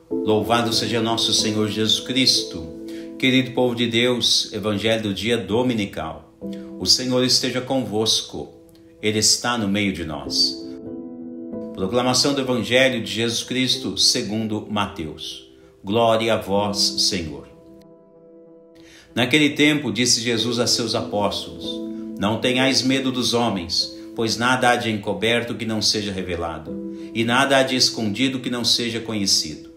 Louvado seja nosso Senhor Jesus Cristo. Querido povo de Deus, Evangelho do dia dominical. O Senhor esteja convosco. Ele está no meio de nós. Proclamação do Evangelho de Jesus Cristo segundo Mateus. Glória a vós, Senhor. Naquele tempo disse Jesus a seus apóstolos: Não tenhais medo dos homens, pois nada há de encoberto que não seja revelado, e nada há de escondido que não seja conhecido.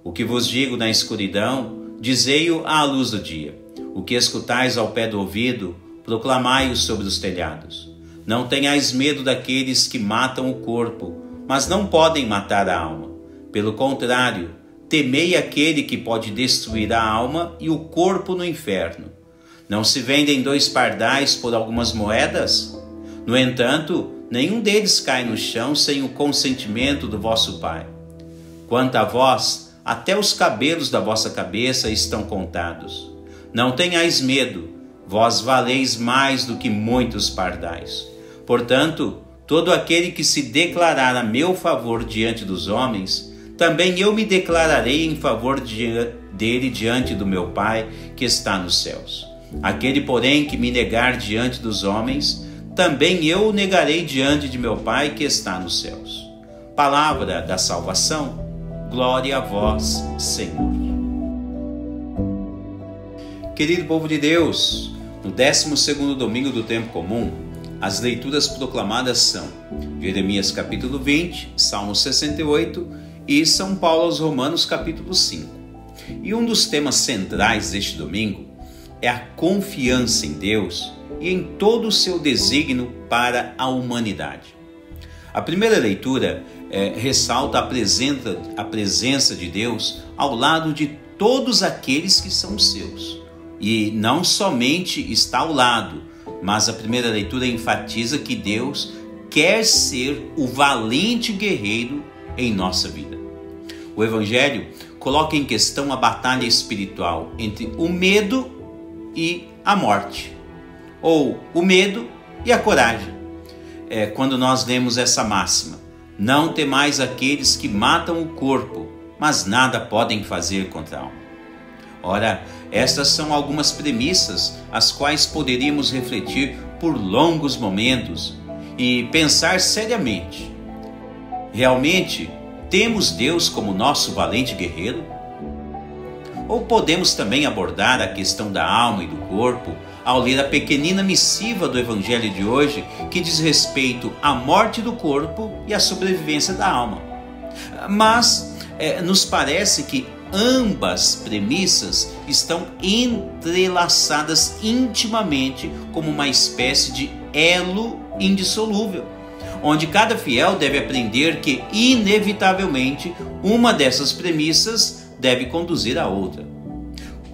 O que vos digo na escuridão, dizei-o à luz do dia. O que escutais ao pé do ouvido, proclamai-o sobre os telhados. Não tenhais medo daqueles que matam o corpo, mas não podem matar a alma. Pelo contrário, temei aquele que pode destruir a alma e o corpo no inferno. Não se vendem 2 pardais por algumas moedas? No entanto, nenhum deles cai no chão sem o consentimento do vosso Pai. Quanto a vós, até os cabelos da vossa cabeça estão contados. Não tenhais medo, vós valeis mais do que muitos pardais. Portanto, todo aquele que se declarar a meu favor diante dos homens, também eu me declararei em favor dele diante do meu Pai que está nos céus. Aquele, porém, que me negar diante dos homens, também eu o negarei diante de meu Pai que está nos céus. Palavra da salvação, glória a vós, Senhor. Querido povo de Deus, no 12º domingo do tempo comum, as leituras proclamadas são Jeremias capítulo 20, Salmo 68 e São Paulo aos Romanos capítulo 5. E um dos temas centrais deste domingo é a confiança em Deus e em todo o seu desígnio para a humanidade. A primeira leitura ressalta a presença de Deus ao lado de todos aqueles que são seus. E não somente está ao lado, mas a primeira leitura enfatiza que Deus quer ser o valente guerreiro em nossa vida. O Evangelho coloca em questão a batalha espiritual entre o medo e a morte, ou o medo e a coragem. Quando nós lemos essa máxima: Não temais aqueles que matam o corpo, mas nada podem fazer contra a alma. Ora, estas são algumas premissas as quais poderíamos refletir por longos momentos e pensar seriamente. Realmente, temos Deus como nosso valente guerreiro? Ou podemos também abordar a questão da alma e do corpo ao ler a pequenina missiva do Evangelho de hoje, que diz respeito à morte do corpo e à sobrevivência da alma. Mas nos parece que ambas premissas estão entrelaçadas intimamente como uma espécie de elo indissolúvel, onde cada fiel deve aprender que, inevitavelmente, uma dessas premissas deve conduzir a outra.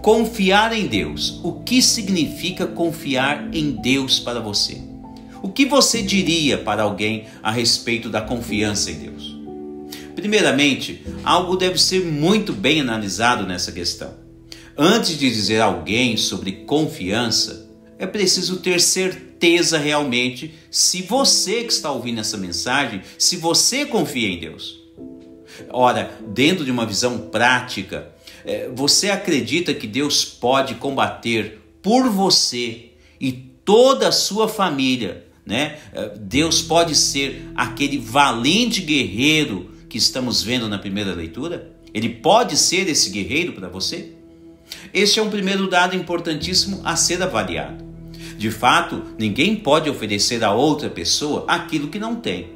Confiar em Deus. O que significa confiar em Deus para você? O que você diria para alguém a respeito da confiança em Deus? Primeiramente, algo deve ser muito bem analisado nessa questão. Antes de dizer a alguém sobre confiança, é preciso ter certeza realmente se você que está ouvindo essa mensagem, se você confia em Deus. Ora, dentro de uma visão prática, você acredita que Deus pode combater por você e toda a sua família, né? Deus pode ser aquele valente guerreiro que estamos vendo na primeira leitura? Ele pode ser esse guerreiro para você? Este é um primeiro dado importantíssimo a ser avaliado. De fato, ninguém pode oferecer a outra pessoa aquilo que não tem.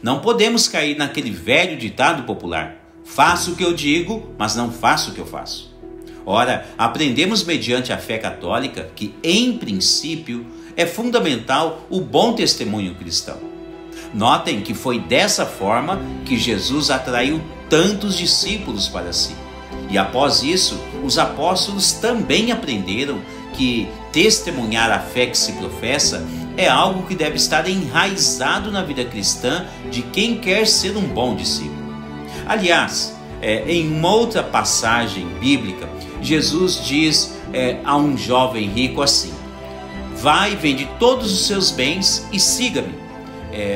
Não podemos cair naquele velho ditado popular: faço o que eu digo, mas não faço o que eu faço. Ora, aprendemos mediante a fé católica que, em princípio, é fundamental o bom testemunho cristão. Notem que foi dessa forma que Jesus atraiu tantos discípulos para si. E após isso, os apóstolos também aprenderam que testemunhar a fé que se professa é algo que deve estar enraizado na vida cristã de quem quer ser um bom discípulo. Aliás, em uma outra passagem bíblica, Jesus diz a um jovem rico assim: vai, vende todos os seus bens e siga-me.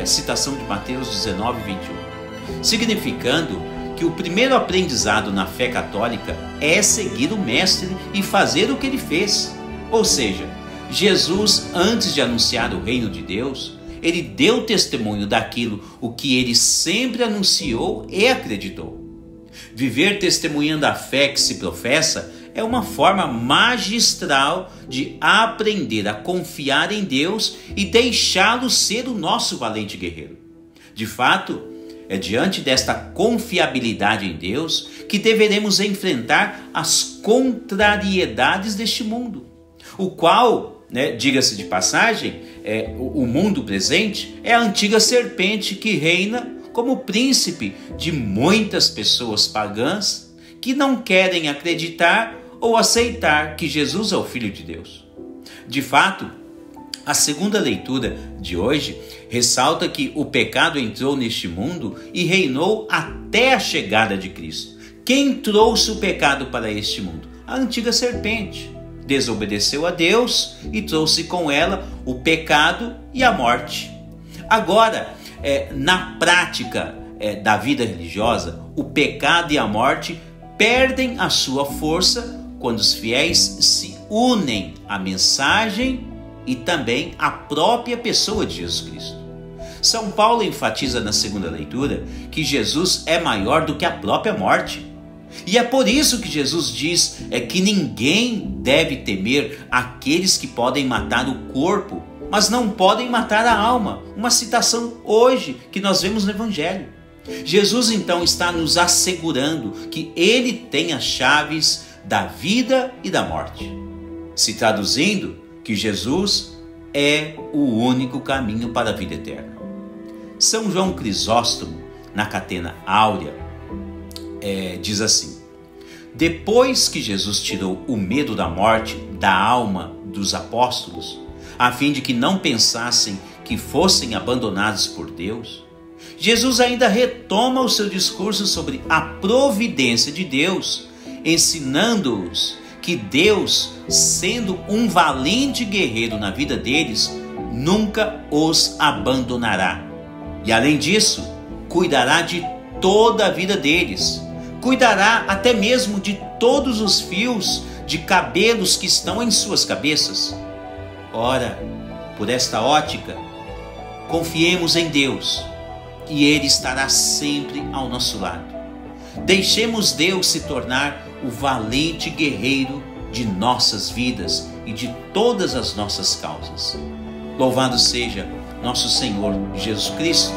Citação de Mateus 19, 21. Significando que o primeiro aprendizado na fé católica é seguir o Mestre e fazer o que ele fez. Ou seja, Jesus, antes de anunciar o reino de Deus, ele deu testemunho daquilo o que ele sempre anunciou e acreditou. Viver testemunhando a fé que se professa é uma forma magistral de aprender a confiar em Deus e deixá-lo ser o nosso valente guerreiro. De fato, é diante desta confiabilidade em Deus que deveremos enfrentar as contrariedades deste mundo, o qual, diga-se de passagem, o mundo presente é a antiga serpente que reina como príncipe de muitas pessoas pagãs que não querem acreditar ou aceitar que Jesus é o Filho de Deus. De fato, a segunda leitura de hoje ressalta que o pecado entrou neste mundo e reinou até a chegada de Cristo. Quem trouxe o pecado para este mundo? A antiga serpente. Desobedeceu a Deus e trouxe com ela o pecado e a morte. Agora, na prática da vida religiosa, o pecado e a morte perdem a sua força quando os fiéis se unem à mensagem e também à própria pessoa de Jesus Cristo. São Paulo enfatiza na segunda leitura que Jesus é maior do que a própria morte. E é por isso que Jesus diz que ninguém deve temer aqueles que podem matar o corpo, mas não podem matar a alma. Uma citação hoje que nós vemos no Evangelho. Jesus então está nos assegurando que ele tem as chaves da vida e da morte. Se traduzindo, que Jesus é o único caminho para a vida eterna. São João Crisóstomo, na Catena Áurea, diz assim: depois que Jesus tirou o medo da morte da alma dos apóstolos, a fim de que não pensassem que fossem abandonados por Deus, Jesus ainda retoma o seu discurso sobre a providência de Deus, ensinando-os que Deus, sendo um valente guerreiro na vida deles, nunca os abandonará. E além disso, cuidará de toda a vida deles. Cuidará até mesmo de todos os fios de cabelos que estão em suas cabeças. Ora, por esta ótica, confiemos em Deus e Ele estará sempre ao nosso lado. Deixemos Deus se tornar o valente guerreiro de nossas vidas e de todas as nossas causas. Louvado seja nosso Senhor Jesus Cristo.